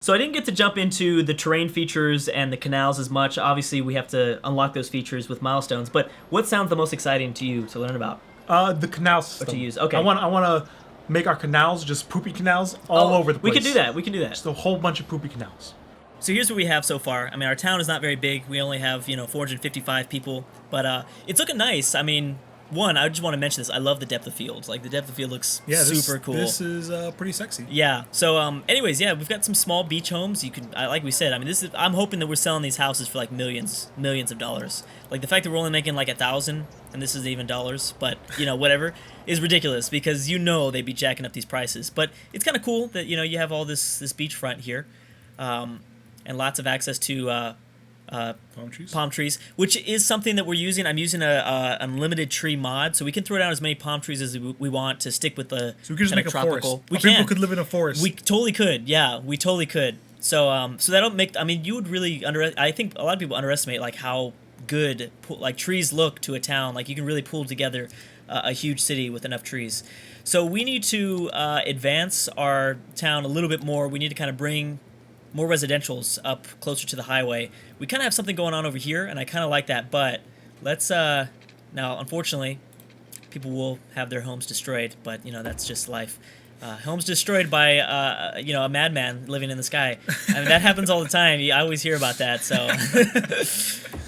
So I didn't get to jump into the terrain features and the canals as much. Obviously, we have to unlock those features with milestones. But what sounds the most exciting to you to learn about The canal system. or to use? Okay. I want to make our canals just poopy canals all over the place. We can do that. We can do that. Just a whole bunch of poopy canals. So here's what we have so far. I mean, our town is not very big. We only have 455 people, but it's looking nice. I mean, one, I just want to mention this. I love the depth of field. Like the depth of field looks super cool. This is pretty sexy. Yeah. So, anyways, yeah, we've got some small beach homes. You can, like we said, I mean, this is. I'm hoping that we're selling these houses for like millions of dollars. Like the fact that we're only making like 1,000, and this is even dollars, but whatever, is ridiculous because they'd be jacking up these prices. But it's kind of cool that you have all this beachfront here. And lots of access to palm trees, which is something that we're using. I'm using a unlimited tree mod, so we can throw down as many palm trees as we want to stick with the. So we could just make a tropical. forest. We can. People could live in a forest. We totally could. Yeah, we totally could. So so that'll make. I mean, you would really I think a lot of people underestimate like how good like trees look to a town. Like you can really pull together a huge city with enough trees. So we need to advance our town a little bit more. We need to kind of bring more residentials up closer to the highway. We kind of have something going on over here, and I kind of like that, but let's, now, unfortunately, people will have their homes destroyed, but, that's just life. Homes destroyed by, a madman living in the sky. I mean, that happens all the time. I always hear about that, so.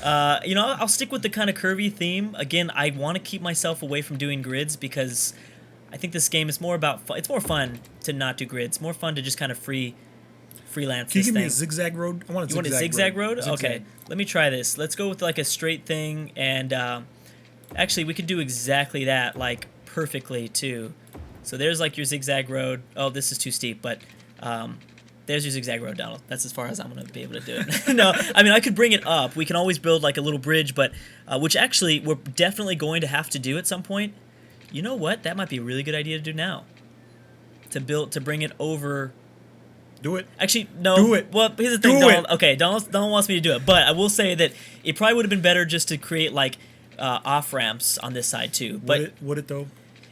I'll stick with the kind of curvy theme. Again, I want to keep myself away from doing grids because I think this game is more about, it's more fun to not do grids. More fun to just kind of freelance. Can you this give thing. Me a zigzag road? I want a zigzag road? Zigzag. Okay, let me try this. Let's go with like a straight thing, and actually we could do exactly that, like perfectly too. So there's like your zigzag road. Oh, this is too steep, but there's your zigzag road, Donald. That's as far as I'm gonna be able to do it. No, I mean I could bring it up. We can always build like a little bridge, but which actually we're definitely going to have to do at some point. You know what? That might be a really good idea to do now. To bring it over. Do it. Actually, no. Do it. Well, here's the thing, Donald. Okay, Donald wants me to do it, but I will say that it probably would have been better just to create like off ramps on this side too. But would it though?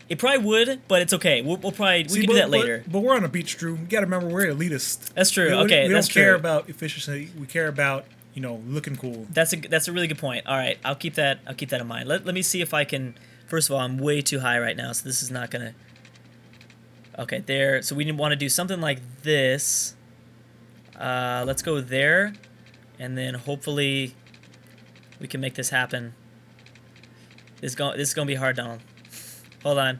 It probably would, but it's okay. We can do that later. But we're on a beach, Drew. You got to remember we're elitist. That's true. We That's don't true. care about efficiency. We care about looking cool. That's a really good point. All right, I'll keep that in mind. Let me see if I can. First of all, I'm way too high right now, so this is not gonna. Okay, there. So we want to do something like this. Let's go there, and then hopefully we can make this happen. This is gonna be hard, Donald. Hold on.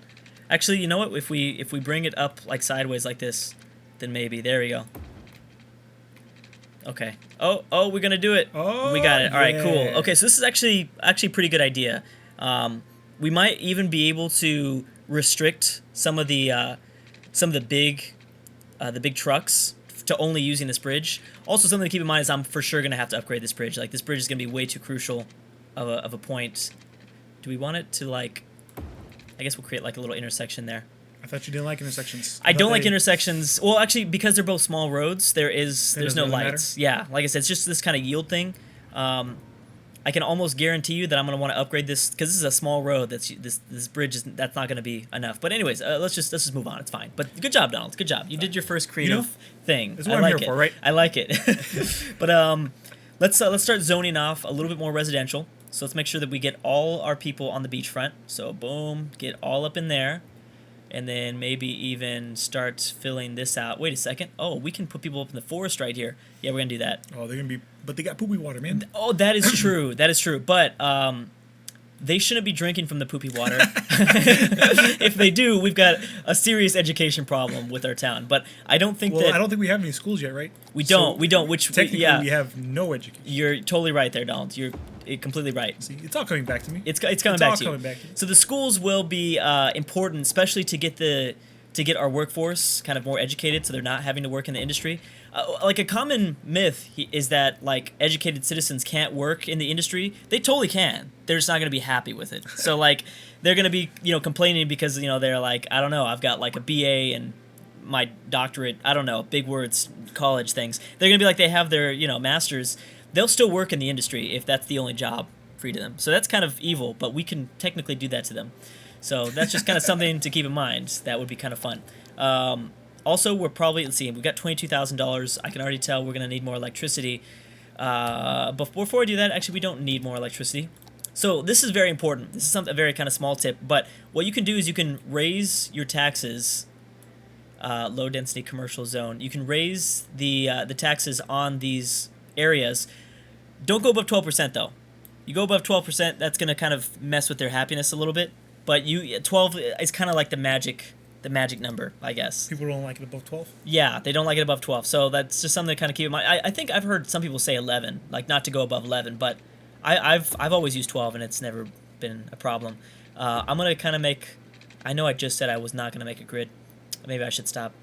Actually, you know what? If we bring it up like sideways like this, then maybe. There we go. Okay. Oh, we're gonna do it. Oh, we got it. All right, yeah. cool. Okay, so this is actually a pretty good idea. We might even be able to restrict some of the big trucks to only using this bridge. Also, something to keep in mind is I'm for sure going to have to upgrade this bridge. Like, this bridge is going to be way too crucial of a point. Do we want it to, like... I guess we'll create, like, a little intersection there. I thought you didn't like intersections. I don't like intersections. Well, actually, because they're both small roads, there's no really lights. matter? Yeah, like I said, it's just this kind of yield thing. I can almost guarantee you that I'm going to want to upgrade this because this is a small road. This bridge that's not going to be enough. But anyways, let's just move on. It's fine. But good job, Donald. Good job. You did your first creative thing. That's what I I'm like here for, right? I like it. But let's start zoning off a little bit more residential. So let's make sure that we get all our people on the beachfront. So boom, get all up in there. And then maybe even start filling this out. Wait a second. Oh, we can put people up in the forest right here. Yeah, we're going to do that. Oh, they're going to be... But they got poopy water, man. Oh, that is true. That is true. But they shouldn't be drinking from the poopy water. If they do, we've got a serious education problem with our town. But I don't think I don't think we have any schools yet, right? We don't. Which technically we have no education. You're totally right there, Donald. You're completely right. See, it's all coming back to me. It's coming back to you. So the schools will be important, especially to get our workforce kind of more educated, so they're not having to work in the industry. Like a common myth is that like educated citizens can't work in the industry. They totally can. They're just not going to be happy with it. So like they're going to be complaining because they're like, I don't know, I've got like a BA and my doctorate, I don't know, big words, college things. They're going to be like they have their masters. They'll still work in the industry if that's the only job free to them. So that's kind of evil, but we can technically do that to them. So that's just kind of something to keep in mind. That would be kind of fun. Also, we're probably, let's see, we've got $22,000. I can already tell we're going to need more electricity. But before I do that, actually, we don't need more electricity. So this is very important. This is a very kind of small tip. But what you can do is you can raise your taxes. Low density commercial zone. You can raise the taxes on these areas. Don't go above 12% though. You go above 12%, that's gonna kind of mess with their happiness a little bit. But 12 is kind of like the magic number, I guess. People don't like it above 12. Yeah, they don't like it above 12. So that's just something to kind of keep in mind. I think I've heard some people say 11, like not to go above 11, but I've always used 12 and it's never been a problem. I'm gonna kind of make. I know I just said I was not gonna make a grid. Maybe I should stop.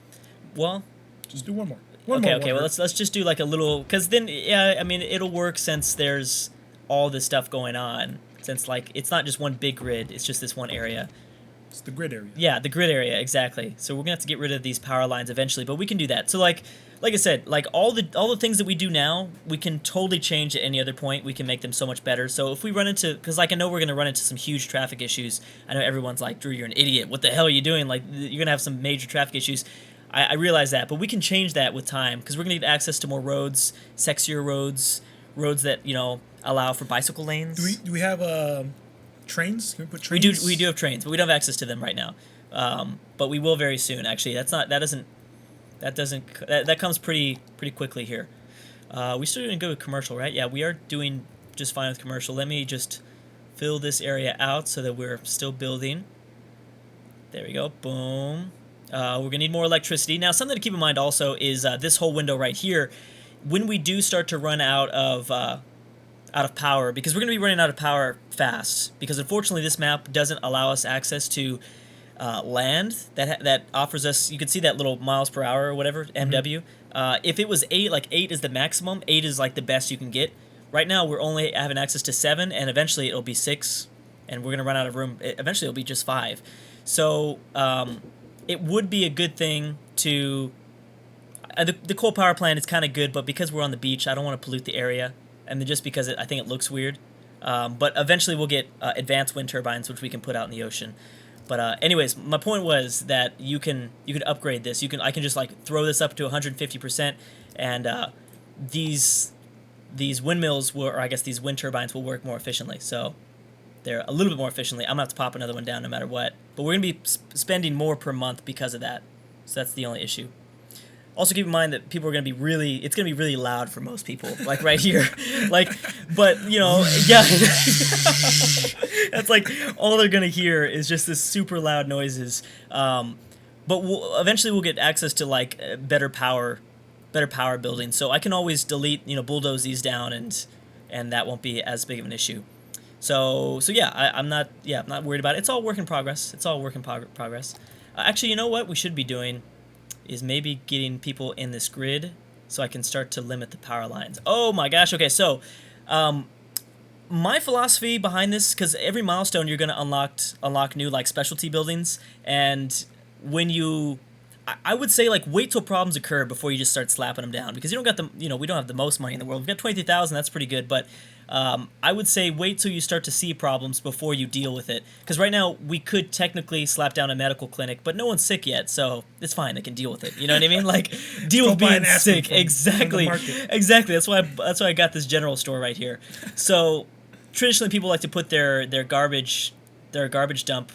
Well, just do one more. Okay. Well, let's just do like a little, because then, yeah, I mean, it'll work since there's all this stuff going on. Since like it's not just one big grid, it's just this one area. It's the grid area. Yeah, the grid area, exactly. So we're gonna have to get rid of these power lines eventually, but we can do that. So like I said, like all the things that we do now, we can totally change at any other point. We can make them so much better. So if we run into, because like I know we're gonna run into some huge traffic issues. I know everyone's like, Drew, you're an idiot. What the hell are you doing? Like you're gonna have some major traffic issues. I realize that, but we can change that with time because we're gonna need access to more roads, sexier roads that allow for bicycle lanes. Do we have trains? Can we put trains? We do have trains, but we don't have access to them right now. But we will very soon. Actually, that comes pretty quickly here. We still doing good with commercial, right? Yeah, we are doing just fine with commercial. Let me just fill this area out so that we're still building. There we go. Boom. We're gonna need more electricity. Now, something to keep in mind also is this whole window right here. When we do start to run out of power, because we're gonna be running out of power fast, because unfortunately this map doesn't allow us access to land that offers us. You can see that little miles per hour or whatever, MW. If it was 8, like 8 is the maximum. 8 is like the best you can get. Right now we're only having access to 7, and eventually it'll be 6, and we're gonna run out of room. Eventually it'll be just 5. So it would be a good thing to. The coal power plant is kind of good, but because we're on the beach, I don't want to pollute the area, and then just because I think it looks weird. But eventually we'll get advanced wind turbines, which we can put out in the ocean. But anyways, my point was that you can upgrade this. I can just like throw this up to 150%, and these windmills or I guess these wind turbines will work more efficiently. So they're a little bit more efficiently. I'm gonna have to pop another one down no matter what. But we're gonna be spending more per month because of that. So that's the only issue. Also keep in mind that people are gonna be it's gonna be really loud for most people, like right here, but yeah, that's like all they're gonna hear is just this super loud noises. But eventually we'll get access to like better power buildings, so I can always delete, bulldoze these down, and that won't be as big of an issue. So yeah, I'm not worried about it. It's all work in progress. Actually, you know what we should be doing is maybe getting people in this grid so I can start to limit the power lines. Oh my gosh, okay, so my philosophy behind this, because every milestone you're going to unlock new like specialty buildings, and when I would say like wait till problems occur before you just start slapping them down, because you don't got the we don't have the most money in the world. We've got 23,000, that's pretty good, but I would say wait till you start to see problems before you deal with it, because right now we could technically slap down a medical clinic, but no one's sick yet, so it's fine. They can deal with it. You know what I mean? Like deal with being sick. Exactly. That's why I got this general store right here. So traditionally people like to put their garbage dump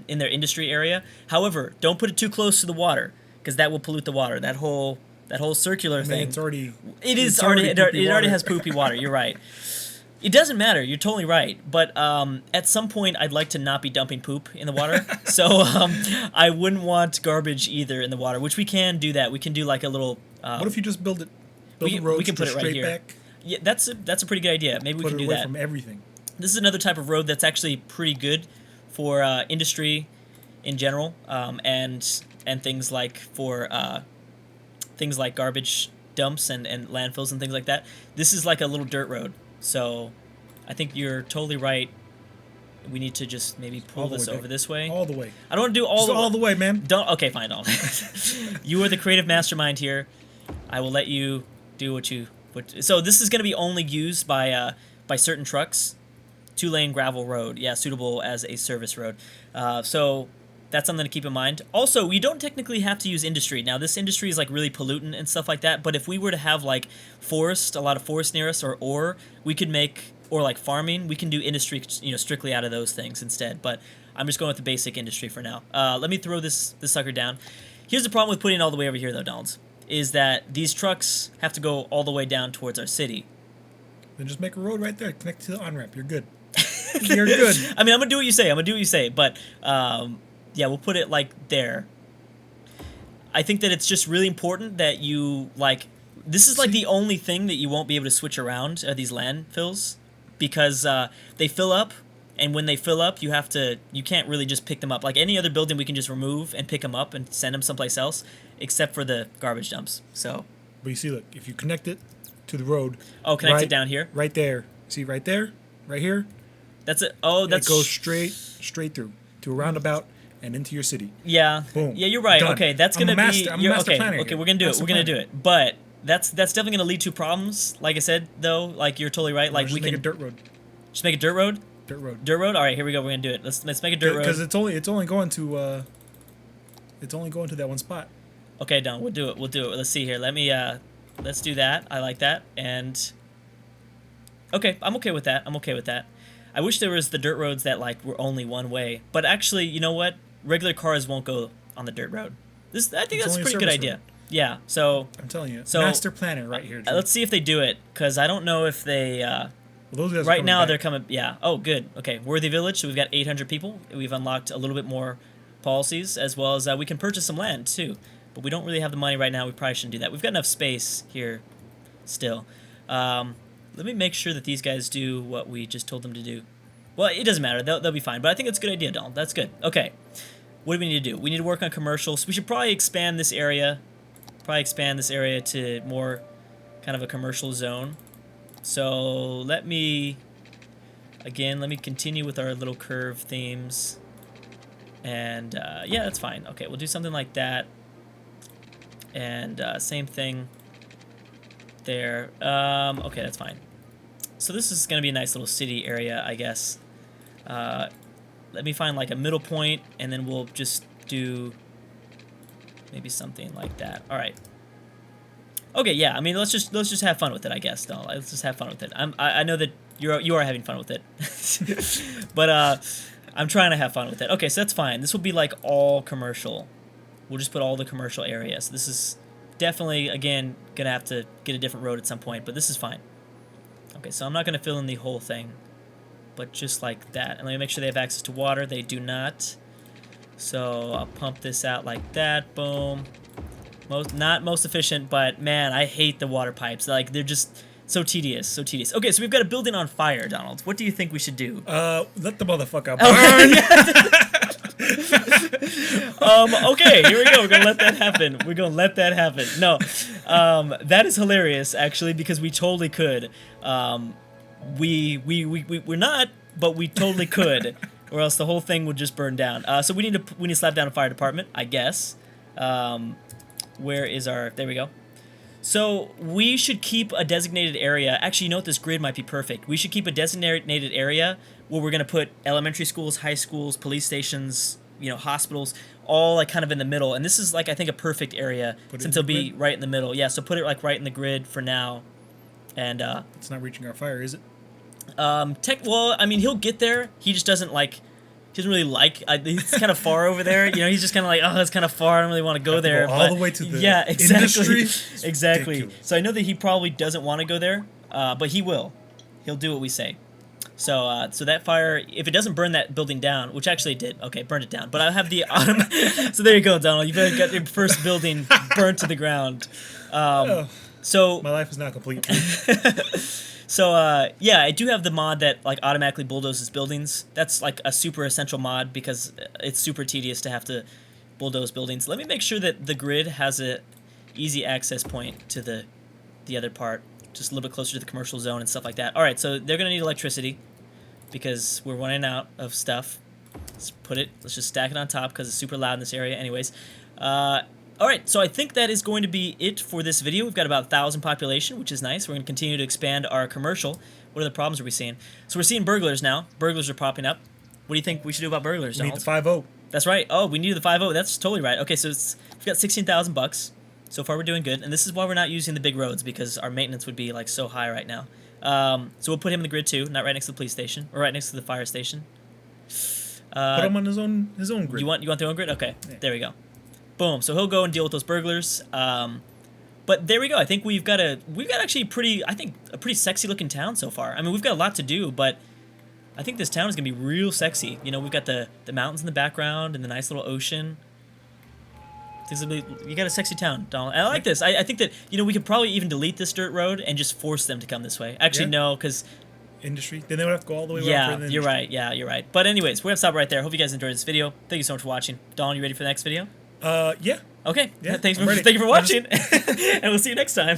in their industry area. However, don't put it too close to the water, because that will pollute the water. That whole circular thing. It already has poopy water. You're right. It doesn't matter. You're totally right. But at some point, I'd like to not be dumping poop in the water. So I wouldn't want garbage either in the water, which we can do that. We can do like a little. What if you just build we can put it right here. Back? Yeah, that's a pretty good idea. Maybe we can do that. Put it away from everything. This is another type of road that's actually pretty good for industry in general, and things like garbage dumps and landfills and things like that. This is like a little dirt road. So I think you're totally right. We need to just maybe pull this over this way. All the way. I don't want to do all the way, man. Okay, fine. You are the creative mastermind here. I will let you do what you. So this is going to be only used by certain trucks. 2-lane gravel road. Yeah, suitable as a service road. So That's something to keep in mind. Also, we don't technically have to use industry. Now, this industry is like really pollutant and stuff like that, but if we were to have like forest, a lot of forest near us, or ore, we could make, or like farming, we can do industry, strictly out of those things instead. But I'm just going with the basic industry for now. Let me throw this sucker down. Here's the problem with putting it all the way over here, though, Donald, is that these trucks have to go all the way down towards our city. Then just make a road right there, connect to the on-ramp. You're good. You're good. I mean, I'm gonna do what you say. But yeah, we'll put it like there. I think that it's just really important that you like. This is like the only thing that you won't be able to switch around are these landfills, because they fill up, and when they fill up, you can't really just pick them up. Like any other building, we can just remove and pick them up and send them someplace else, except for the garbage dumps. So. But you see, look, if you connect it to the road. Oh, connect it down here. Right there. See, right there, right here. That's it. Oh, that's. It goes straight through to a roundabout and into your city. Yeah. Boom. Yeah, you're right. Done. Okay, that's gonna be. I'm a master planner Okay, here. we're gonna do it. Master We're gonna do planner. it. But that's definitely gonna lead to problems. Like I said, though, like you're totally right. Like Just we make can a dirt road. just make a dirt road. Dirt road. Dirt road. All right, here we go. We're gonna do it. Let's make a dirt road. Because it's only going to that one spot. Okay, done. We'll do it. Let's see here. Let's do that. I like that. And okay, I'm okay with that. I wish there was the dirt roads that like were only one way. But actually, you know what? Regular cars won't go on the dirt road. I think that's a pretty good idea. Yeah. So I'm telling you. So Master planner right here. Drew. let's see if they do it, because I don't know if they. Well, those guys are Right coming now back. they're coming. Yeah. Oh, good. Okay. Worthy Village. So we've got 800 people. We've unlocked a little bit more policies, as well as we can purchase some land too. But we don't really have the money right now. We probably shouldn't do that. We've got enough space here, still. Let me make sure that these guys do what we just told them to do. Well, it doesn't matter. They'll be fine. But I think it's a good idea, Donald. That's good. Okay. What do we need to do? We need to work on commercials. We should probably expand this area. To more kind of a commercial zone. So let me continue with our little curve themes. And yeah, that's fine. Okay, we'll do something like that. And same thing there. Okay, that's fine. So this is going to be a nice little city area, I guess. Let me find like a middle point, and then we'll just do maybe something like that. All right. Okay, yeah. I mean, let's just have fun with it, I guess. No, let's just have fun with it. I know that you are having fun with it, but I'm trying to have fun with it. Okay, so that's fine. This will be like all commercial. We'll just put all the commercial areas. This is definitely, again, gonna have to get a different road at some point, but this is fine. Okay, so I'm not gonna fill in the whole thing, but just like that. And let me make sure they have access to water. They do not. So I'll pump this out like that. Boom. Not most efficient, but man, I hate the water pipes. Like, they're just so tedious. Okay, so we've got a building on fire, Donald. What do you think we should do? Let the motherfucker burn. Okay, here we go. We're gonna let that happen. No, that is hilarious, actually, because we totally could. We're not, but we totally could, or else the whole thing would just burn down. So we need to slap down a fire department, I guess. Where is our? There we go. So we should keep a designated area. Actually, you know what? This grid might be perfect. We should keep a designated area where we're gonna put elementary schools, high schools, police stations, hospitals, all like kind of in the middle. And this is like, I think, a perfect area since it'll be right in the middle. Yeah. So put it like right in the grid for now. And it's not reaching our fire, is it? Well, I mean, he'll get there. He just doesn't like. He doesn't really like. He's kind of far over there. He's just kind of like, oh, that's kind of far. I don't really want to go there. All the way to the exactly, industry? exactly. Ridiculous. So I know that he probably doesn't want to go there, but he will. He'll do what we say. So, so that fire, if it doesn't burn that building down, which actually it did, okay, burned it down. But I have the So there you go, Donald. You've got your first building burnt to the ground. So my life is not complete. So, yeah, I do have the mod that, like, automatically bulldozes buildings. That's, like, a super essential mod because it's super tedious to have to bulldoze buildings. Let me make sure that the grid has a easy access point to the other part, just a little bit closer to the commercial zone and stuff like that. All right, so they're going to need electricity because we're running out of stuff. Let's just stack it on top because it's super loud in this area anyways. All right, so I think that is going to be it for this video. We've got about 1,000 population, which is nice. We're going to continue to expand our commercial. What are the problems are we seeing? So we're seeing burglars now. Burglars are popping up. What do you think we should do about burglars, We need Donald? the 5-0. That's right. Oh, we needed the 5-0. That's totally right. Okay, so we've got 16,000 bucks. So far, we're doing good, and this is why we're not using the big roads because our maintenance would be like so high right now. So we'll put him in the grid too, not right next to the police station or right next to the fire station. Put him on his own grid. You want their own grid? Okay, Yeah. there we go. Boom. So he'll go and deal with those burglars. But there we go. I think we've got actually a pretty sexy looking town so far. I mean, we've got a lot to do, but I think this town is gonna be real sexy. You know, we've got the mountains in the background and the nice little ocean. You got a sexy town, Donald. I like this. I think that, you know, we could probably even delete this dirt road and just force them to come this way. Actually, no, because industry. Then they would have to go all the way around. yeah, for the you're industry. right. Yeah, you're right. But anyways, we're gonna stop right there. Hope you guys enjoyed this video. Thank you so much for watching. Donald, you ready for the next video? Yeah. Okay. Yeah, Thank I'm ready. you for watching, and we'll see you next time.